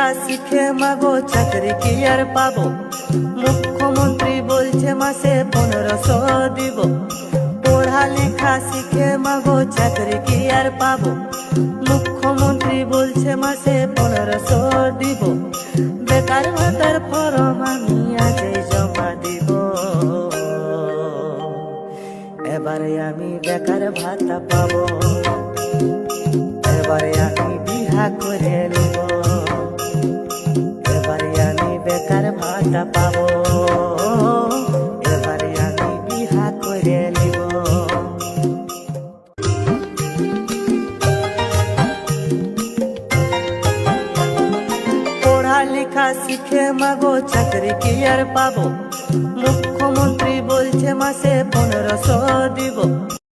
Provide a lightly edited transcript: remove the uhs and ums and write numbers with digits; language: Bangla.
লেখা শিখে মাগো চাকরি কি আর পাবো, মুখ্যমন্ত্রী বলছে মাসে 1500 দিব। পড়ালেখা শিখে মাগো চাকরি কি আর পাবো, মুখ্যমন্ত্রী বলছে মাসে 1500 দিব। বেকার ভাতার ফরম আমি আজই জমা দিব, এবারে আমি বেকার ভাতা পাবো, এবারে আমি বিহা করে নিব, এবারে আমি বেকার ভাতা পাবো, এবারে আমি বিহা করে নিব। পড়ালেখা শিখে মাগো চাকরি কি আর পাবো, মুখ্যমন্ত্রী বলছে মাসে 1500